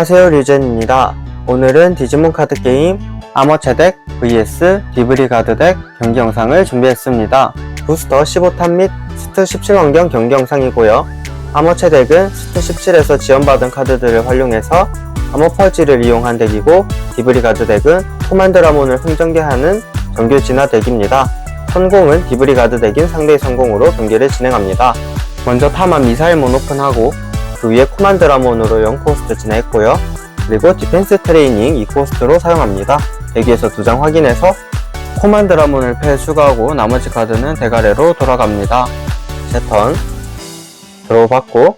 안녕하세요, 류젠입니다. 오늘은 디지몬 카드 게임 아머체덱 vs 디브리가드 덱 경기 영상을 준비했습니다. 부스터 15탑 및 스트 17 환경 경기 영상이고요. 아머체덱은 스트 17에서 지원받은 카드들을 활용해서 아머퍼지를 이용한 덱이고, 디브리가드 덱은 코만드라몬을 흥전개하는 정규 진화 덱입니다. 선공은 디브리가드 덱인 상대의 성공으로 경기를 진행합니다. 먼저 타마 미사일몬 오픈하고 그 위에 코만드라몬으로 0코스트 진행했고요. 그리고 디펜스 트레이닝 2코스트로 사용합니다. 대기에서 2장 확인해서 코만드라몬을 패 추가하고 나머지 카드는 대가래로 돌아갑니다. 제 턴 드로우 받고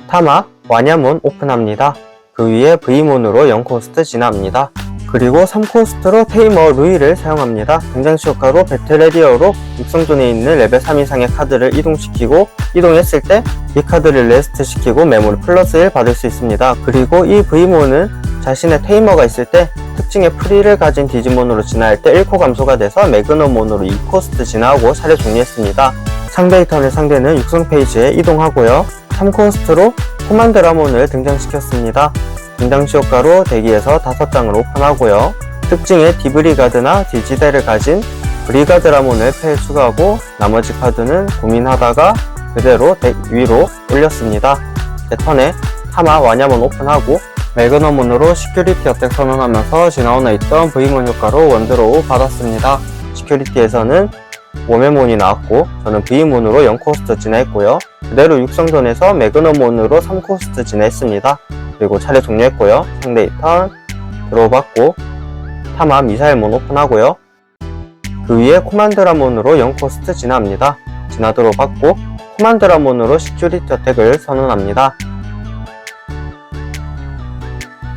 타마 와냐몬 오픈합니다. 그 위에 V몬으로 0코스트 진화합니다. 그리고 3코스트로 테이머 루이를 사용합니다. 등장시 효과로 배틀레디어로 육성존에 있는 레벨 3 이상의 카드를 이동시키고, 이동했을 때 이 카드를 레스트 시키고 메모리 플러스 1 받을 수 있습니다. 그리고 이 V몬은 자신의 테이머가 있을 때 특징의 프리를 가진 디지몬으로 진화할 때 1코 감소가 돼서 매그넘몬으로 2코스트 진화하고 차례 종료했습니다. 상대의 턴을 상대는 육성 페이지에 이동하고요. 3코스트로 코만드라몬을 등장시켰습니다. 등장시 효과로 대기에서 5장을 오픈하고요. 특징의 디브리가드나 디지데를 가진 브리가드라몬을 패에 추가하고 나머지 카드는 고민하다가 그대로 덱 위로 올렸습니다. 제 턴에 타마 와냐몬 오픈하고 매그넘몬으로 시큐리티 어택 선언하면서 지나오나 있던 V몬 효과로 원드로우 받았습니다. 시큐리티에서는 워메몬이 나왔고 저는 V몬으로 0코스트 진화했고요. 그대로 육성존에서 매그넘몬으로 3코스트 진화했습니다. 그리고 차례 종료했고요. 상대의 턴 드로우 받고 타마 미사일몬 오픈하고요. 그 위에 코만드라몬으로 0코스트 진화합니다. 진화 드로우 받고 코만드라몬으로 시큐리티 어택을 선언합니다.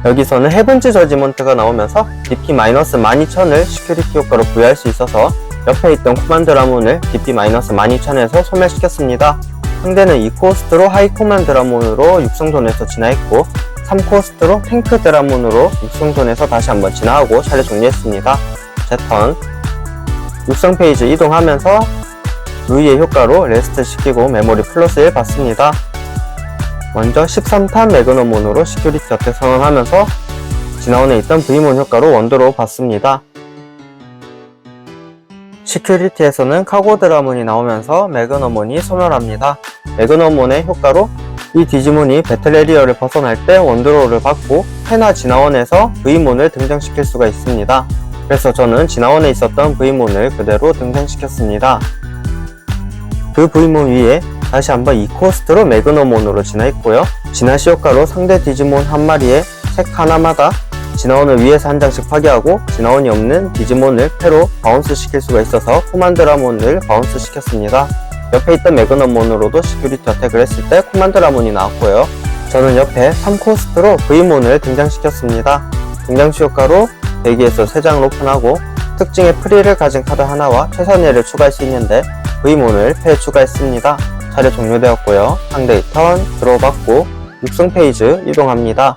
여기서는 헤븐즈 저지먼트가 나오면서 DP-12000을 시큐리티 효과로 부여할 수 있어서 옆에 있던 코만드라몬을 DP-12000에서 소멸시켰습니다. 상대는 2코스트로 하이 코만드라몬으로 육성존에서 진화했고 3코스트로 탱크 드라몬으로 육성존에서 다시 한번 진화하고 차례 종료했습니다. 제 턴 육성 페이지 이동하면서 루이의 효과로 레스트 시키고 메모리 플러스 1 받습니다. 먼저 13탑 매그넘몬으로 시큐리티 어택 선언하면서 진화원에 있던 V몬 효과로 원드로우 받습니다. 시큐리티에서는 카고 드라몬이 나오면서 매그넘몬이 소멸합니다. 매그넘몬의 효과로 이 디지몬이 배틀에리어를 벗어날 때 원드로우를 받고 패나 진화원에서 V몬을 등장시킬 수가 있습니다. 그래서 저는 진화원에 있었던 V몬을 그대로 등장시켰습니다. 그 V몬 위에 다시 한번 2코스트로 매그넘몬으로 진화했고요. 진화시 효과로 상대 디지몬 한 마리의 색 하나마다 진화원을 위에서 한 장씩 파괴하고 진화원이 없는 디지몬을 패로 바운스 시킬 수가 있어서 코만드라몬을 바운스 시켰습니다. 옆에 있던 매그넘몬으로도 시큐리티 어택을 했을 때 코만드라몬이 나왔고요. 저는 옆에 3코스트로 V몬을 등장시켰습니다. 등장시 효과로 대기에서 3장을 오픈하고 특징의 프리를 가진 카드 하나와 최선의를 추가할 수 있는데 V몬을 패에 추가했습니다. 차례 종료되었고요. 상대의 턴 드로우 받고 육성 페이지 이동합니다.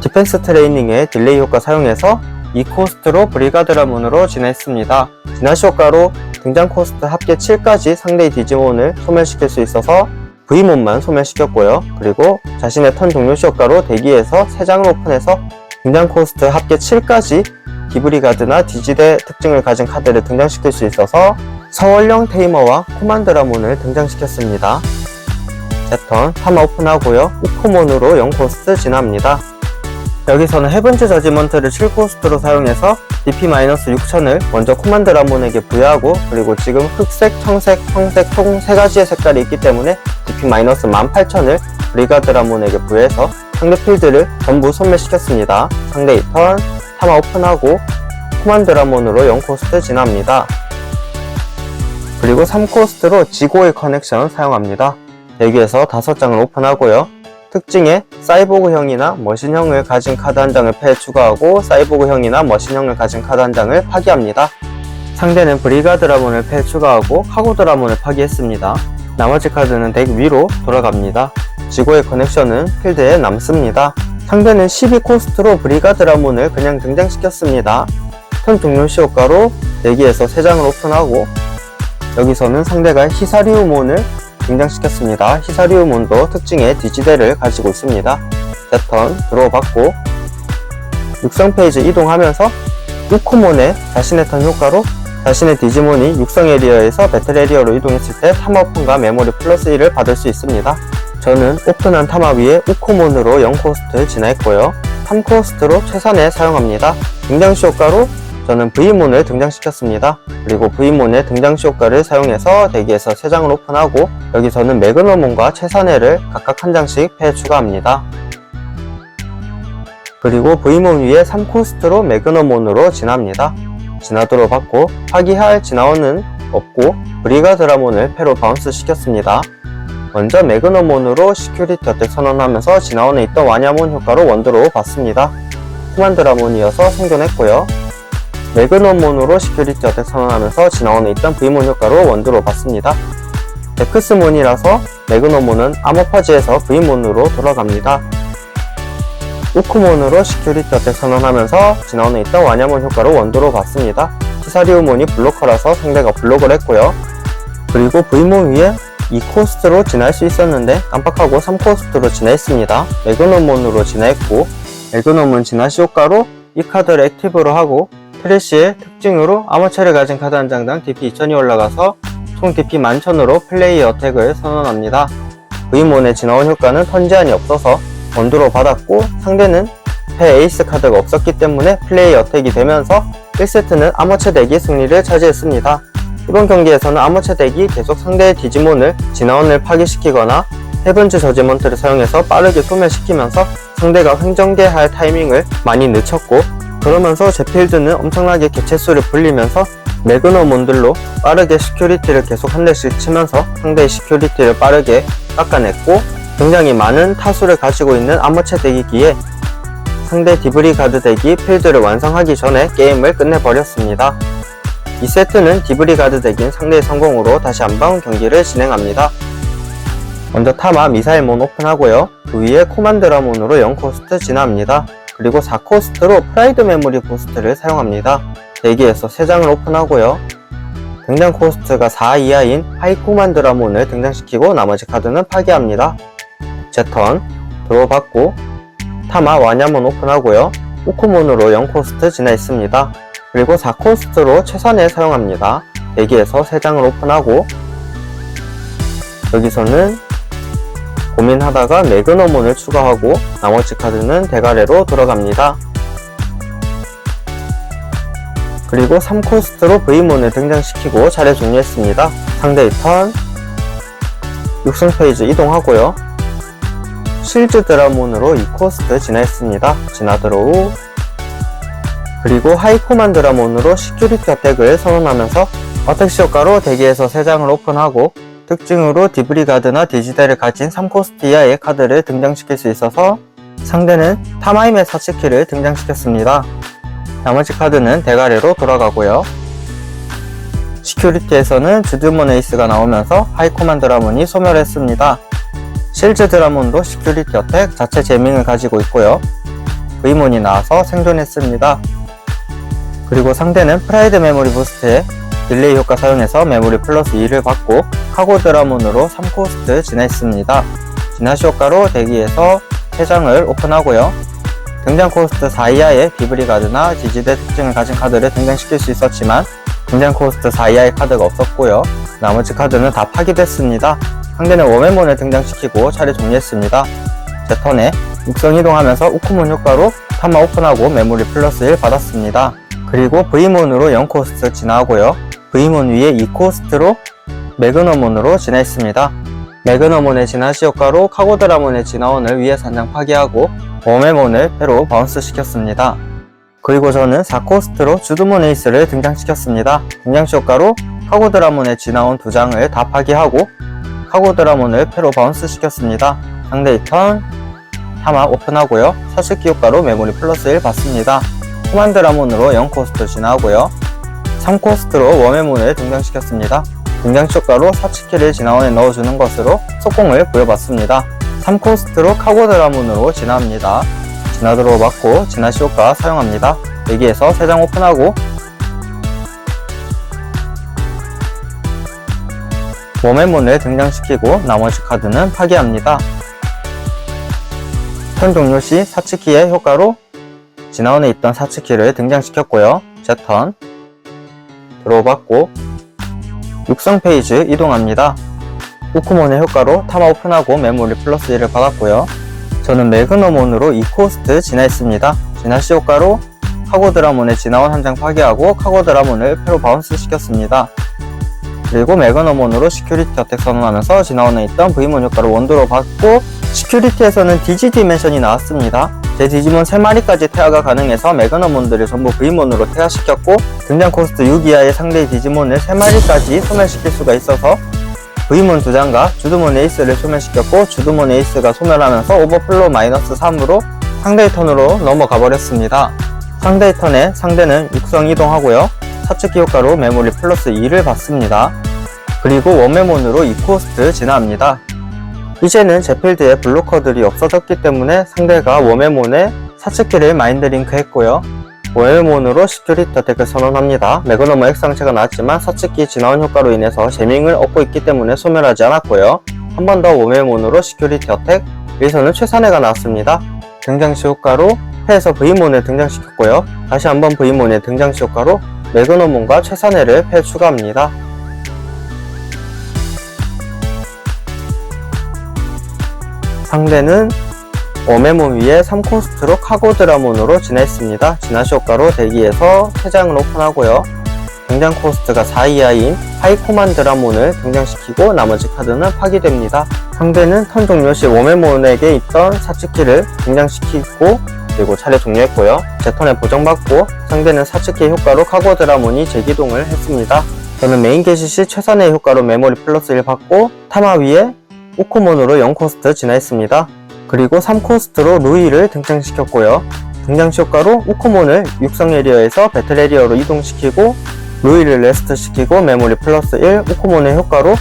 디펜스 트레이닝의 딜레이 효과 사용해서 2코스트로 브리가드라몬으로 진화했습니다. 진화시 효과로 등장 코스트 합계 7까지 상대의 디지몬을 소멸시킬 수 있어서 V몬만 소멸시켰고요. 그리고 자신의 턴 종료시 효과로 대기에서 3장을 오픈해서 등장 코스트 합계 7까지 디브리가드나 디지데 특징을 가진 카드를 등장시킬 수 있어서 서원령 테이머와 코만드라몬을 등장시켰습니다. 제 턴 타마 오픈하고요. 우코몬으로 0코스트 진화합니다. 여기서는 헤븐즈 저지먼트를 7코스트로 사용해서 DP-6000을 먼저 코만드라몬에게 부여하고, 그리고 지금 흑색, 청색, 형색 총 3가지의 색깔이 있기 때문에 DP-18000을 브리가드라몬에게 부여해서 상대 필드를 전부 소멸시켰습니다. 상대의 턴 타마 오픈하고 코만드라몬으로 0코스트 진화합니다. 그리고 3코스트로 지고의 커넥션 사용합니다. 대기에서 5장을 오픈하고요. 특징에 사이보그형이나 머신형을 가진 카드 한 장을 패에 추가하고 사이보그형이나 머신형을 가진 카드 한 장을 파괴합니다. 상대는 브리가드라몬을 패에 추가하고 카고드라몬을 파괴했습니다. 나머지 카드는 덱 위로 돌아갑니다. 지고의 커넥션은 필드에 남습니다. 상대는 12코스트로 브리가드라몬을 그냥 등장시켰습니다. 턴 종료시 효과로 대기에서 3장을 오픈하고 여기서는 상대가 히사리우몬을 등장시켰습니다. 히사리우몬도 특징의 디지대를 가지고 있습니다. 제턴 들어봤고, 육성 페이지 이동하면서 우코몬의 자신의 턴 효과로 자신의 디지몬이 육성 에리어에서 배틀 에리어로 이동했을 때 타마 오픈과 메모리 플러스 1을 받을 수 있습니다. 저는 오픈한 타마 위에 우코몬으로 0코스트 진화했고요. 3코스트로 최선에 사용합니다. 등장시 효과로 저는 V몬을 등장시켰습니다. 그리고 V몬의 등장시 효과를 사용해서 대기에서 3장을 오픈하고 여기서는 매그너몬과 최선해를 각각 한 장씩 패 추가합니다. 그리고 V몬 위에 3코스트로 매그너몬으로 진화합니다. 진화도로 받고 파기할 진화원은 없고 브리가드라몬을 패로 바운스 시켰습니다. 먼저 매그너몬으로 시큐리티 어택 선언하면서 진화원에 있던 와냐몬 효과로 원드로 받습니다. 코만드라몬이어서 생존했고요. 매그너몬으로 시큐리티 어택 선언하면서 진화원에 있던 V몬 효과로 원드로 받습니다. 덱스몬이라서 매그너몬은 아머파지에서 V몬으로 돌아갑니다. 우크몬으로 시큐리티 어택 선언하면서 진화원에 있던 와냐몬 효과로 원드로 받습니다. 히사리우몬이 블로커라서 상대가 블록을 했고요. 그리고 V몬 위에 2코스트로 진화할 수 있었는데 깜빡하고 3코스트로 진화했습니다. 매그너몬으로 진화했고 매그너몬 진화시 효과로 이 카드를 액티브로 하고 트래쉬의 특징으로 아머체를 가진 카드 한 장당 DP 2000이 올라가서 총 DP 11,000으로 플레이 어택을 선언합니다. V몬의 진화원 효과는 턴 제한이 없어서 원드로 받았고 상대는 패 에이스 카드가 없었기 때문에 플레이 어택이 되면서 1세트는 아머체 덱이 승리를 차지했습니다. 이번 경기에서는 아머체 덱이 계속 상대의 디지몬을 진화원을 파괴시키거나 헤븐즈 저지먼트를 사용해서 빠르게 소멸시키면서 상대가 횡전개할 타이밍을 많이 늦췄고 그러면서 제 필드는 엄청나게 개체수를 불리면서 매그너몬들로 빠르게 시큐리티를 계속 한 대씩 치면서 상대의 시큐리티를 빠르게 깎아냈고 굉장히 많은 타수를 가지고 있는 아머체 덱이기에 상대 디브리가드 덱이 필드를 완성하기 전에 게임을 끝내버렸습니다. 2세트는 디브리가드 덱인 상대의 성공으로 다시 한번 경기를 진행합니다. 먼저 타마 미사일몬 오픈하고요. 그 위에 코만드라몬으로 0코스트 진화합니다. 그리고 4코스트로 프라이드 메모리 부스트를 사용합니다. 대기에서 3장을 오픈하고요. 등장 코스트가 4 이하인 하이코만드라몬을 등장시키고 나머지 카드는 파괴합니다. 제턴 들어받고 타마 와냐몬 오픈하고요. 우코몬으로 0코스트 진화했습니다. 그리고 4코스트로 최선에 사용합니다. 대기에서 3장을 오픈하고 여기서는 고민하다가 매그너몬을 추가하고 나머지 카드는 대가래로 들어갑니다. 그리고 3코스트로 V몬을 등장시키고 차례 종료했습니다. 상대의 턴 육성 페이지 이동하고요. 실즈 드라몬으로 2코스트 진화했습니다. 진화 드로우 그리고 하이코만드라몬으로 시큐리티 어택을 선언하면서 어택시 효과로 대기에서 3장을 오픈하고 특징으로 디브리가드나 디지델을 가진 3코스트 이하의 카드를 등장시킬 수 있어서 상대는 타마임의 사치키를 등장시켰습니다. 나머지 카드는 대가리로 돌아가고요. 시큐리티에서는 주드몬 에이스가 나오면서 하이코만드라몬이 소멸했습니다. 실즈 드라몬도 시큐리티 어택 자체 제밍을 가지고 있고요. V몬이 나와서 생존했습니다. 그리고 상대는 프라이드 메모리 부스트에 딜레이 효과 사용해서 메모리 플러스 2를 받고 카고 드라몬으로 3코스트 진화했습니다. 진화시 효과로 대기에서 3장을 오픈하고요. 등장 코스트 4 이하의 디브리가드나 디지대 특징을 가진 카드를 등장시킬 수 있었지만 등장 코스트 4 이하의 카드가 없었고요. 나머지 카드는 다 파괴됐습니다. 상대는 워메몬을 등장시키고 차례 종료했습니다. 제 턴에 육성 이동하면서 우쿠몬 효과로 타마 오픈하고 메모리 플러스 1 받았습니다. 그리고 V몬으로 0코스트 진화하고요. V몬 위에 2코스트로 매그너몬으로 진화했습니다. 매그너몬의 진화시 효과로 카고드라몬의 진화원을 위에서 한 장 파괴하고 워메몬을 패로 바운스 시켰습니다. 그리고 저는 4코스트로 주드몬 에이스를 등장시켰습니다. 등장시 효과로 카고드라몬의 진화원 2장을 다 파괴하고 카고드라몬을 패로 바운스 시켰습니다. 상대의 턴 타마 오픈하고요. 사슬기 효과로 메모리 플러스 1 받습니다. 코만드라몬으로 0코스트 진화하고요. 3코스트로 워메몬을 등장시켰습니다. 등장시 효과로 사치키를 진화원에 넣어주는 것으로 속공을 부여받습니다. 3코스트로 카고드라몬으로 진화합니다. 진화드로 받고 진화시 효과 사용합니다. 여기에서 3장 오픈하고 웜앤문을 등장시키고 나머지 카드는 파괴합니다. 턴 종료 시 사츠키의 효과로 진화원에 있던 사츠키를 등장시켰고요. 제 턴 드로우받고 육성 페이지 이동합니다. 우쿠몬의 효과로 타마 오픈하고 메모리 플러스 1을 받았고요. 저는 매그너몬으로 2코스트 진화했습니다. 진화시 효과로 카고드라몬의 진화원 한 장 파괴하고 카고드라몬을 패로 바운스 시켰습니다. 그리고 매그너몬으로 시큐리티 어택 선언하면서 진화원에 있던 V몬 효과를 원드로 받고 시큐리티에서는 디지 디멘션이 나왔습니다. 제 디지몬 3마리까지 태화가 가능해서 매그너몬들을 전부 V몬으로 태화시켰고 등장 코스트 6 이하의 상대의 디지몬을 3마리까지 소멸시킬 수가 있어서 V몬 2장과 주드몬 에이스를 소멸시켰고 주드몬 에이스가 소멸하면서 오버플로우 마이너스 3으로 상대의 턴으로 넘어가 버렸습니다. 상대의 턴에 상대는 육성 이동하고요. 사츠키 효과로 메모리 플러스 2를 받습니다. 그리고 원메몬으로 2코스트 진화합니다. 이제는 제 필드에 블로커들이 없어졌기 때문에 상대가 원메몬에 사츠키를 마인드링크 했고요. 원메몬으로 시큐리티 어택을 선언합니다. 매그너머 액상체가 나왔지만 사츠키 진화원 효과로 인해서 재밍을 얻고 있기 때문에 소멸하지 않았고요. 한 번 더 원메몬으로 시큐리티 어택, 여기서는 최선애가 나왔습니다. 등장시 효과로 패에서 V몬을 등장시켰고요. 다시 한번 V몬의 등장시 효과로 매그너몬과 최선애를 패에 추가합니다. 상대는 웜앤몬 위에 3코스트로 카고드라몬으로 진화했습니다. 진화시 효과로 대기에서 3장을 오픈하고요. 등장 코스트가 4 이하인 하이코만드라몬을 등장시키고 나머지 카드는 파괴됩니다. 상대는 턴 종료 시 웜앤몬에게 있던 사츠키를 등장시키고 그리고 차례 종료했고요. 제 턴에 보정받고 상대는 사츠키의 효과로 카고드라몬이 재기동을 했습니다. 저는 메인 게시 시 최선의 효과로 메모리 플러스 1 받고 타마 위에 우쿠몬으로 0코스트 진화했습니다. 그리고 3코스트로 루이를 등장시켰고요. 등장시 효과로 우쿠몬을 육성 에리어에서 배틀 에리어로 이동시키고 루이를 레스트 시키고 메모리 플러스 1, 우쿠몬의 효과로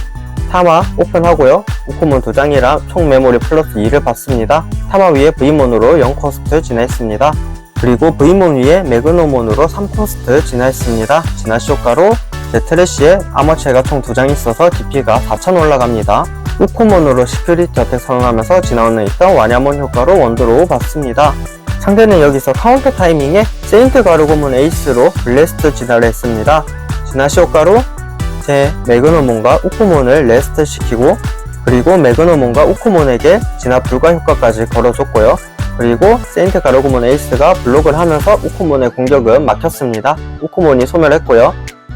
타마 오픈하고요. 우쿠몬 2장이라 총 메모리 플러스 2를 받습니다. 타마 위에 V몬으로 0코스트 진화했습니다. 그리고 V몬 위에 매그노몬으로 3코스트 진화했습니다. 진화시 효과로 제 트래쉬에 아머체가 총 2장 있어서 DP가 4000 올라갑니다. 우쿠몬으로 시큐리티 어택 선언하면서 진화원에 있던 와냐몬 효과로 원드로우 받습니다. 상대는 여기서 카운터 타이밍에 세인트 가르고몬 에이스로 블래스트 진화를 했습니다. 진화시 효과로 제 매그너몬과 우쿠몬을 레스트 시키고 그리고 매그너몬과 우쿠몬에게 진화 불가 효과까지 걸어줬고요. 그리고 세인트 가르고몬 에이스가 블록을 하면서 우쿠몬의 공격은 막혔습니다. 우쿠몬이 소멸했고요.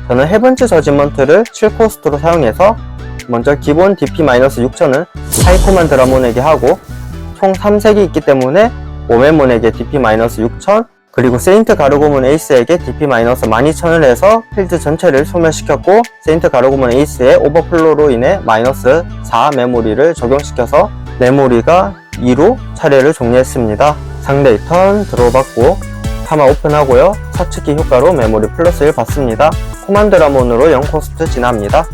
저는 헤븐즈 저지먼트를 7코스트로 사용해서 먼저 기본 DP-6000은 하이코만드라몬에게 하고 총 3색이 있기 때문에 웜앤몬에게 DP-6000 그리고 세인트 가르고몬 에이스에게 DP-12000을 해서 필드 전체를 소멸시켰고 세인트 가르고몬 에이스의 오버플로우로 인해 마이너스 4 메모리를 적용시켜서 메모리가 2로 차례를 종료했습니다. 상대의 턴 드로우받고 타마 오픈하고요. 사츠키 효과로 메모리 플러스 1 받습니다. 코만드라몬으로 0코스트 진화합니다.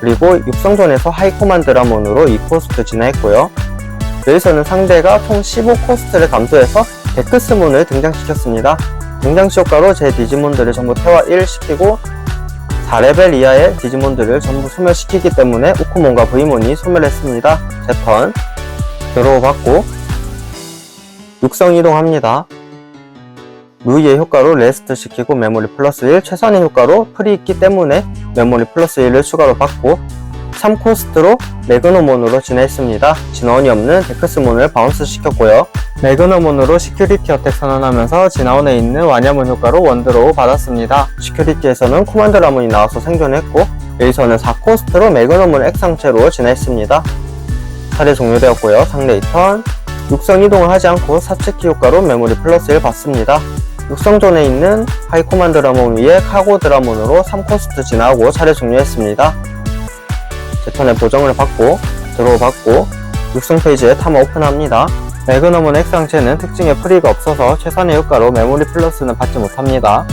그리고 육성존에서 하이코만드라몬으로 2코스트 진화했고요. 여기서는 상대가 총 15코스트를 감소해서 데크스몬을 등장시켰습니다. 등장시 효과로 제 디지몬들을 전부 태화 1 시키고 4레벨 이하의 디지몬들을 전부 소멸시키기 때문에 우쿠몬과 V몬이 소멸했습니다. 제 턴 드로우 받고 육성 이동합니다. 루이의 효과로 레스트 시키고 메모리 플러스 1, 최선의 효과로 풀이 있기 때문에 메모리 플러스 1을 추가로 받고 3코스트로 매그너몬으로 진화했습니다. 진화원이 없는 데크스몬을 바운스 시켰고요. 매그너몬으로 시큐리티 어택 선언하면서 진화원에 있는 와냐몬 효과로 원드로우 받았습니다. 시큐리티에서는 코만드라몬이 나와서 생존했고 여기서는 4코스트로 매그너몬 액상체로 진화했습니다. 차례 종료되었고요. 상대의 턴 육성 이동을 하지 않고 사츠키 효과로 메모리 플러스 1 받습니다. 육성존에 있는 하이코만드라몬 위에 카고드라몬으로 3코스트 진화하고 차례 종료했습니다. 제 턴에 보정을 받고 드로우 받고 육성 페이지에 타마 오픈합니다. 매그너몬 액상체는 특징에 프리가 없어서 최선의 효과로 메모리 플러스는 받지 못합니다.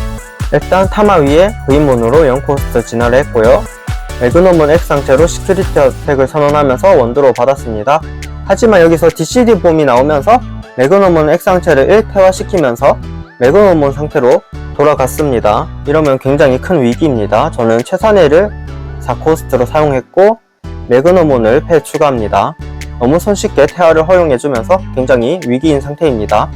일단 타마 위에 V몬으로 0코스트 진화를 했고요. 매그너몬 액상체로 시큐리티 어택을 선언하면서 원드로우 받았습니다. 하지만 여기서 DCD 봄이 나오면서 매그너몬 액상체를 1태화시키면서 매그너몬 상태로 돌아갔습니다. 이러면 굉장히 큰 위기입니다. 저는 최선의를 4코스트로 사용했고 매그넘온을 패 추가합니다. 너무 손쉽게 태화를 허용해주면서 굉장히 위기인 상태입니다.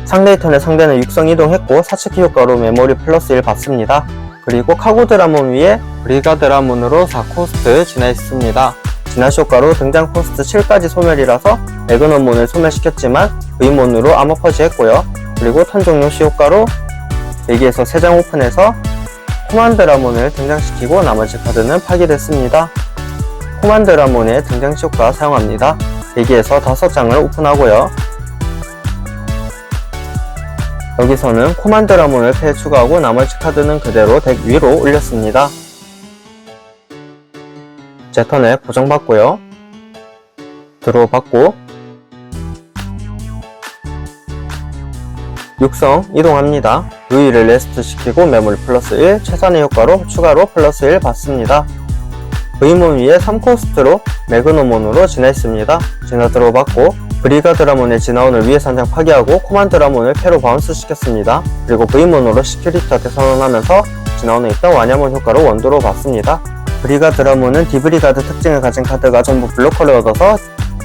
상대의 턴에 상대는 육성 이동했고 사츠키 효과로 메모리 플러스 1 받습니다. 그리고 카고 드라몬 위에 브리가 드라몬으로 4코스트 진화했습니다. 진화시 효과로 등장 코스트 7까지 소멸이라서 매그넘온을 소멸시켰지만 V몬으로 아머 퍼지 했고요. 그리고 턴 종료 시 효과로 대기에서 3장 오픈해서 코만드라몬을 등장시키고 나머지 카드는 파괴됐습니다. 코만드라몬의 등장시 효과 사용합니다. 대기에서 5장을 오픈하고요. 여기서는 코만드라몬을 패에 추가하고 나머지 카드는 그대로 덱 위로 올렸습니다. 제 턴에 고정받고요. 드로우 받고 육성 이동합니다. 루이를 레스트 시키고 메모리 플러스 1, 최선의 효과로 추가로 플러스 1 받습니다. V몬 위에 3코스트로 매그넘온으로 진화했습니다. 진화 드로우 받고 브리가 드라몬의 진화온을 위에서 한 장 파괴하고 코만드라몬을 패로 바운스 시켰습니다. 그리고 V몬으로 시큐리티 어택 선언하면서 진화온에 있던 와냐몬 효과로 원드로 받습니다. 브리가 드라몬은 디브리가드 특징을 가진 카드가 전부 블로커를 얻어서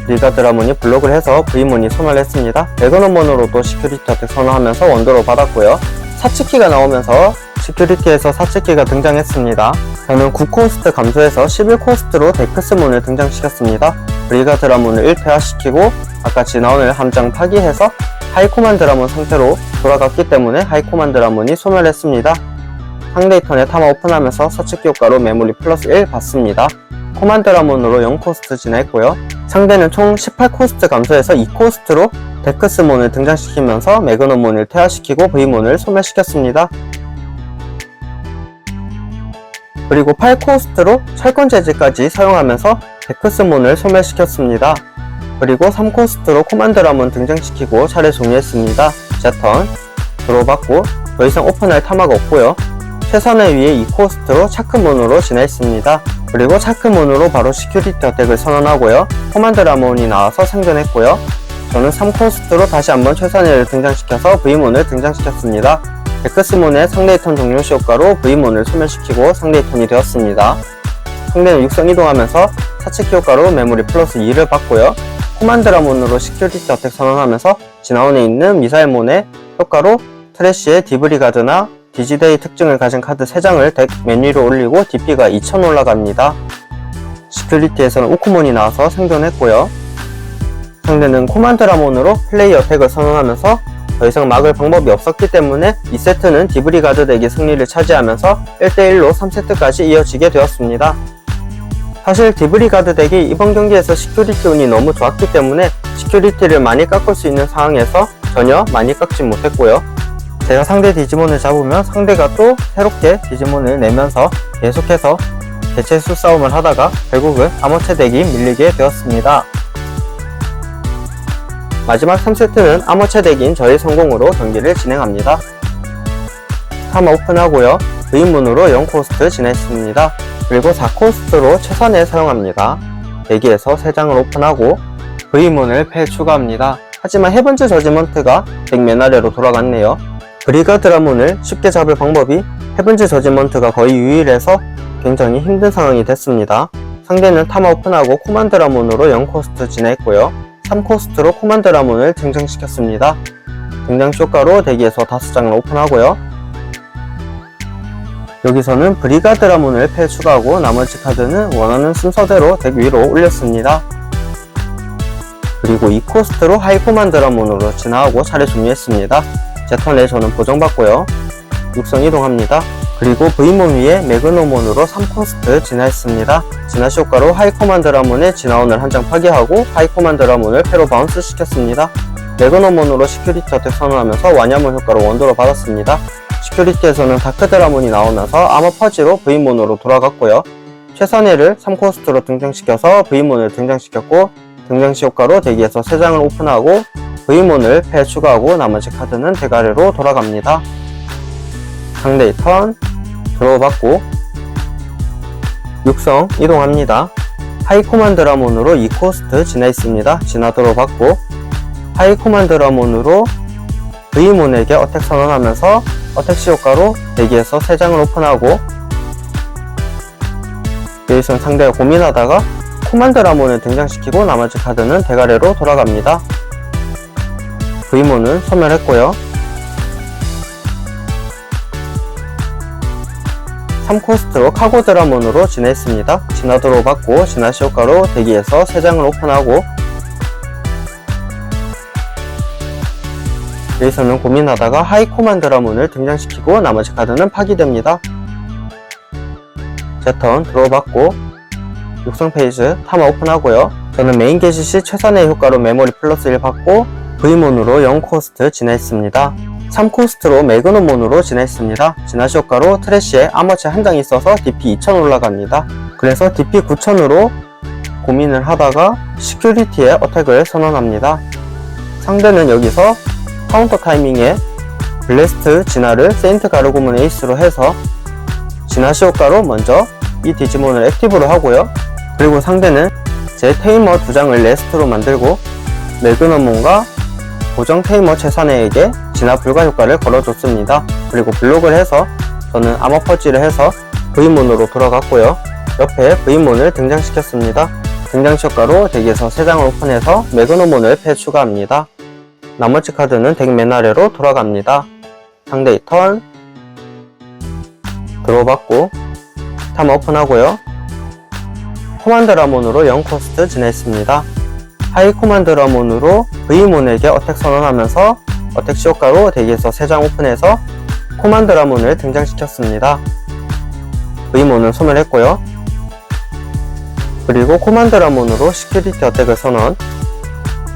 브리가 드라몬이 블록을 해서 V몬이 소멸했습니다. 매그넘온으로도 시큐리티 어택 선언하면서 원드로 받았고요. 사츠키가 나오면서 시큐리티에서 사츠키가 등장했습니다. 저는 9코스트 감소해서 11코스트로 데크스몬을 등장시켰습니다. 브리가 드라몬을 1패화시키고 아까 진화온을 한 장 파기해서 하이코만 드라몬 상태로 돌아갔기 때문에 하이코만 드라몬이 소멸했습니다. 상대의 턴에 타마 오픈하면서 사츠키 효과로 메모리 플러스 1 받습니다. 코만 드라몬으로 0코스트 진화했고요. 상대는 총 18코스트 감소해서 2코스트로 데크스몬을 등장시키면서 매그넘몬을 퇴화시키고 V몬을 소멸시켰습니다. 그리고 8코스트로 철권 재질까지 사용하면서 데크스몬을 소멸시켰습니다. 그리고 3코스트로 코만드라몬 등장시키고 차례 종료했습니다. 제 턴 드로우 받고 더 이상 오픈할 타마가 없고요. 최선의 위에 2코스트로 차크몬으로 진화했습니다. 그리고 차크몬으로 바로 시큐리티 어택을 선언하고요. 코만드라몬이 나와서 생존했고요. 저는 3코스트로 다시 한번 최선의를 등장시켜서 V몬을 등장시켰습니다. 데크스몬의 상대의 턴 종료 시 효과로 V몬을 소멸시키고 상대의 턴이 되었습니다. 상대는 육성 이동하면서 사츠키 효과로 메모리 플러스 2를 받고요. 코만드라몬으로 시큐리티 어택 선언하면서 진화온에 있는 미사일몬의 효과로 트래쉬의 디브리가드나 디지데이 특징을 가진 카드 3장을 덱 맨 위로 올리고 DP가 2000 올라갑니다. 시큐리티에서는 우쿠몬이 나와서 생존했고요. 상대는 코만드라몬으로 플레이 어택을 선언하면서 더 이상 막을 방법이 없었기 때문에 2세트는 디브리가드 덱이 승리를 차지하면서 1대1로 3세트까지 이어지게 되었습니다. 사실 디브리가드 덱이 이번 경기에서 시큐리티 운이 너무 좋았기 때문에 시큐리티를 많이 깎을 수 있는 상황에서 전혀 많이 깎지 못했고요. 제가 상대 디지몬을 잡으면 상대가 또 새롭게 디지몬을 내면서 계속해서 개체수 싸움을 하다가 결국은 아머체 덱이 밀리게 되었습니다. 마지막 3세트는 아머체 덱인 저의 성공으로 경기를 진행합니다. 타마 오픈하고요. V문으로 0코스트 진행했습니다. 그리고 4코스트로 최선을 사용합니다. 대기에서 3장을 오픈하고 V문을 패 추가합니다. 하지만 해븐즈 저지먼트가 덱 맨 아래로 돌아갔네요. 브리가 드라몬을 쉽게 잡을 방법이 해븐즈 저지먼트가 거의 유일해서 굉장히 힘든 상황이 됐습니다. 상대는 타마 오픈하고 코만드라몬으로 0코스트 진행했고요. 3코스트로 코만드라몬을 등장시켰습니다. 등장 효과로 대기에서 5장을 오픈하고요. 여기서는 브리가 드라몬을 패 추가하고 나머지 카드는 원하는 순서대로 덱 위로 올렸습니다. 그리고 2코스트로 하이코만드라몬으로 진화하고 차례 종료했습니다. 제 턴에 저는 보정받고요. 육성 이동합니다. 그리고 V몬 위에 매그노몬으로 3코스트 진화했습니다. 진화시 효과로 하이코만드라몬의 진화온을 한 장 파괴하고 하이코만드라몬을 패로 바운스 시켰습니다. 매그노몬으로 시큐리티 어택 선언하면서 와냐몬 효과로 원도로 받았습니다. 시큐리티에서는 다크드라몬이 나오면서 아머 퍼지로 V몬으로 돌아갔고요. 최선의를 3코스트로 등장시켜서 V몬을 등장시켰고 등장시 효과로 대기에서 3장을 오픈하고 V몬을 패 추가하고 나머지 카드는 대가리로 돌아갑니다. 상대의 턴 드로우 받고 육성 이동합니다. 하이코만드라몬으로 2코스트 진화했습니다. 진화 드로우 받고 하이코만드라몬으로 V몬에게 어택 선언하면서 어택시 효과로 대기에서 3장을 오픈하고 여기선 상대가 고민하다가 코만드 라몬을 등장시키고 나머지 카드는 대가리로 돌아갑니다. V몬은 소멸했고요. 3코스트로 카고 드라몬으로 진화했습니다. 진화도로 받고 진화시 효과로 대기에서 3장을 오픈하고, 여기서는 고민하다가 하이 코만드 라몬을 등장시키고 나머지 카드는 파기됩니다. 제 턴 드로우 받고 육성 페이지 타마 오픈하고요. 저는 메인 게시 시 최선의 효과로 메모리 플러스 1 받고 V몬으로 0코스트 진화했습니다. 3코스트로 매그넘몬으로 진화했습니다. 진화시 효과로 트래쉬에 아머체 한 장 있어서 DP 2000 올라갑니다. 그래서 DP 9000으로 고민을 하다가 시큐리티의 어택을 선언합니다. 상대는 여기서 카운터 타이밍에 블래스트 진화를 세인트 가르고문 에이스로 해서 진화시 효과로 먼저 이 디지몬을 액티브로 하고요. 그리고 상대는 제 테이머 2장을 레스트로 만들고 매그넘몬과 고정 테이머 최산해에게 진화 불가 효과를 걸어줬습니다. 그리고 블록을 해서 저는 아머 퍼지를 해서 V몬으로 돌아갔고요. 옆에 V몬을 등장시켰습니다. 등장시 효과로 덱에서 3장을 오픈해서 매그넘몬을 패 추가합니다. 나머지 카드는 덱 맨 아래로 돌아갑니다. 상대의 턴 드로우 받고 타마 오픈하고요. 코만드 라몬으로 0코스트 진화했습니다. 하이 코만드 라몬으로 V몬에게 어택 선언하면서 어택 시 효과로 덱에서 3장 오픈해서 코만드 라몬을 등장시켰습니다. V몬은 소멸했고요. 그리고 코만드 라몬으로 시큐리티 어택을 선언.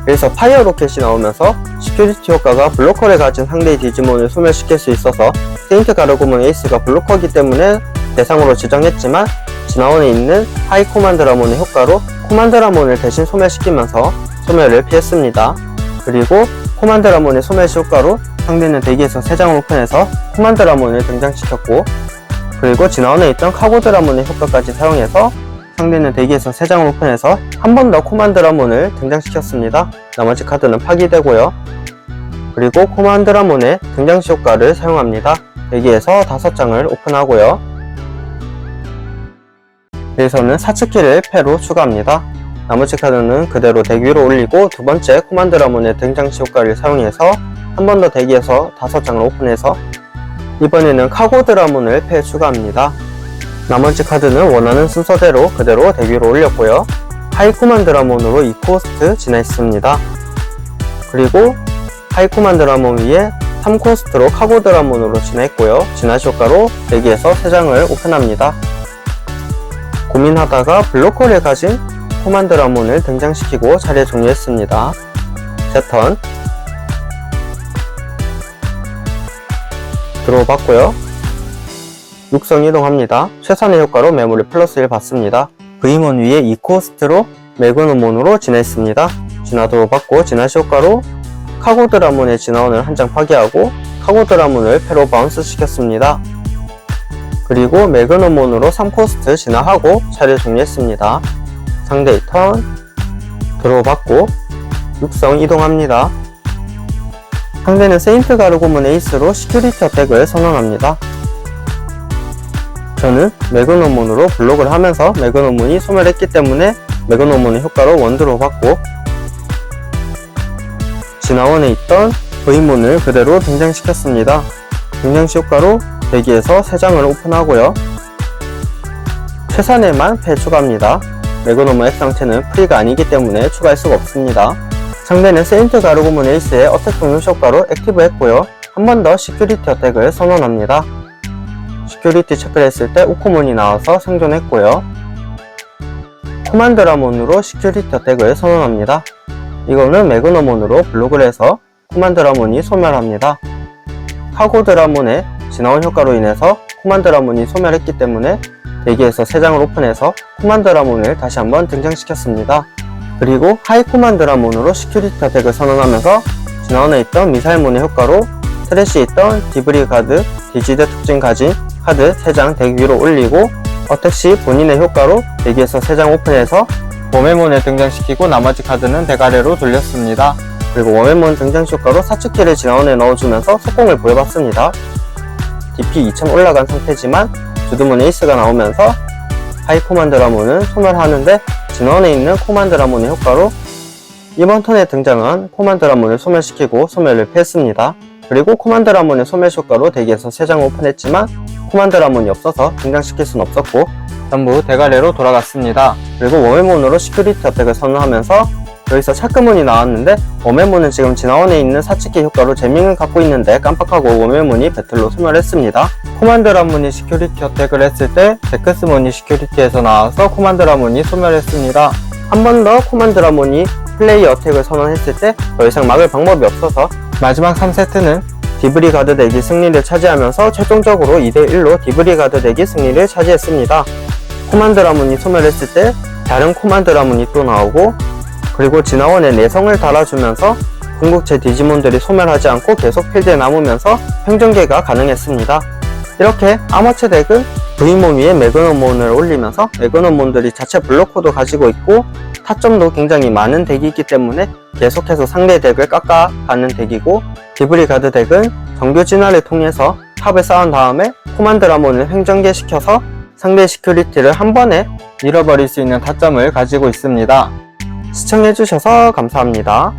여기서 파이어 로켓이 나오면서 시큐리티 효과가 블로커를 가진 상대의 디지몬을 소멸시킬 수 있어서 세인트 가르고문 에이스가 블로커이기 때문에 대상으로 지정했지만 진화원에 있는 하이 코만드 라몬의 효과로 코만드 라몬을 대신 소멸시키면서 소멸을 피했습니다. 그리고 코만드 라몬의 소멸시 효과로 상대는 대기에서 3장을 오픈해서 코만드 라몬을 등장시켰고, 그리고 진화원에 있던 카고 드라몬의 효과까지 사용해서 상대는 대기에서 3장을 오픈해서 한 번 더 코만드 라몬을 등장시켰습니다. 나머지 카드는 파기되고요. 그리고 코만드 라몬의 등장시 효과를 사용합니다. 대기에서 5장을 오픈하고요. 여기서는 사츠키를 패로 추가합니다. 나머지 카드는 그대로 덱 위로 올리고 두 번째 코만드 라몬의 등장시 효과를 사용해서 한 번 더 대기에서 5장을 오픈해서 이번에는 카고 드라몬을 패 추가합니다. 나머지 카드는 원하는 순서대로 그대로 덱 위로 올렸고요. 하이 코만드 라몬으로 2코스트 진화했습니다. 그리고 하이 코만드 라몬 위에 3코스트로 카고 드라몬으로 진화했고요. 진화시 효과로 대기에서 3장을 오픈합니다. 고민하다가 블로커를 가진 코만드 라몬을 등장시키고 자리에 종료했습니다. 제 턴 드로우 받고요. 육성 이동합니다. 최선의 효과로 메모리 플러스 1 받습니다. V몬 위에 2코스트로 매그넘몬으로 진화했습니다. 진화도 받고 진화시 효과로 카고 드라몬의 진화원을 한 장 파괴하고 카고 드라몬을 패로 바운스 시켰습니다. 그리고 매그넘몬으로 3코스트 진화하고 차례 종료했습니다. 상대의 턴 드로우 받고 육성 이동합니다. 상대는 세인트 가르고문 에이스로 시큐리티 어택을 선언합니다. 저는 매그넘몬으로 블록을 하면서 매그넘몬이 소멸했기 때문에 매그넘몬의 효과로 원드로우 받고 진화원에 있던 V몬을 그대로 등장시켰습니다. 등장시 효과로 대기에서 3장을 오픈하고요. 최선에만 패 추가합니다. 매그넘몬 액상체는 프리가 아니기 때문에 추가할 수가 없습니다. 상대는 세인트 가르고문 에이스의 어택 종료 효과로 액티브 했고요. 한 번 더 시큐리티 어택을 선언합니다. 시큐리티 체크를 했을 때 우코몬이 나와서 생존했고요. 코만드 라몬으로 시큐리티 어택을 선언합니다. 이거는 매그넘몬으로 블록을 해서 코만드 라몬이 소멸합니다. 카고 드라몬의 진화원 효과로 인해서 코만드 라몬이 소멸했기 때문에 대기에서 3장을 오픈해서 코만드 라몬을 다시 한번 등장시켰습니다. 그리고 하이 코만드 라몬으로 시큐리티 어택을 선언하면서 진화원에 있던 미사일몬의 효과로 트래쉬에 있던 디브리 가드, 디지드 특징 가진 카드 3장 덱 위로 올리고 어택 시 본인의 효과로 대기에서 3장 오픈해서 워메몬을 등장시키고 나머지 카드는 덱 아래로 돌렸습니다. 그리고 워메몬 등장시 효과로 사츠키를 진화원에 넣어주면서 속공을 보여봤습니다. DP 2000 올라간 상태지만 주드몬 에이스가 나오면서 하이 코만드 라몬은 소멸하는데 진원에 있는 코만드 라몬의 효과로 이번 턴에 등장한 코만드 라몬을 소멸시키고 소멸을 피했습니다. 그리고 코만드 라몬의 소멸 효과로 덱에서 3장 오픈했지만 코만드 라몬이 없어서 등장시킬 순 없었고 전부 대가리로 돌아갔습니다. 그리고 워멜몬으로 시큐리티 어택을 선언하면서 여기서 차크문이 나왔는데 워멜몬은 지금 진화원에 있는 사치기 효과로 재밍을 갖고 있는데 깜빡하고 워멜몬이 배틀로 소멸했습니다. 코만드 라몬이 시큐리티 어택을 했을 때 데크스몬이 시큐리티에서 나와서 코만드 라몬이 소멸했습니다. 한 번 더 코만드 라몬이 플레이 어택을 선언했을 때 더 이상 막을 방법이 없어서 마지막 3세트는 디브리 가드 덱이 승리를 차지하면서 최종적으로 2대1로 디브리 가드 덱이 승리를 차지했습니다. 코만드 라몬이 소멸했을 때 다른 코만드 라몬이 또 나오고 그리고 진화원에 내성을 달아주면서 궁극체 디지몬들이 소멸하지 않고 계속 필드에 남으면서 행정계가 가능했습니다. 이렇게 아머체 덱은 V몬 위에 매그넘몬을 올리면서 매그넘몬들이 자체 블록코도 가지고 있고 타점도 굉장히 많은 덱이기 때문에 계속해서 상대 덱을 깎아가는 덱이고 디브리 가드 덱은 정규 진화를 통해서 탑을 쌓은 다음에 코만드 라몬을 행정계 시켜서 상대 시큐리티를 한 번에 잃어버릴 수 있는 타점을 가지고 있습니다. 시청해주셔서 감사합니다.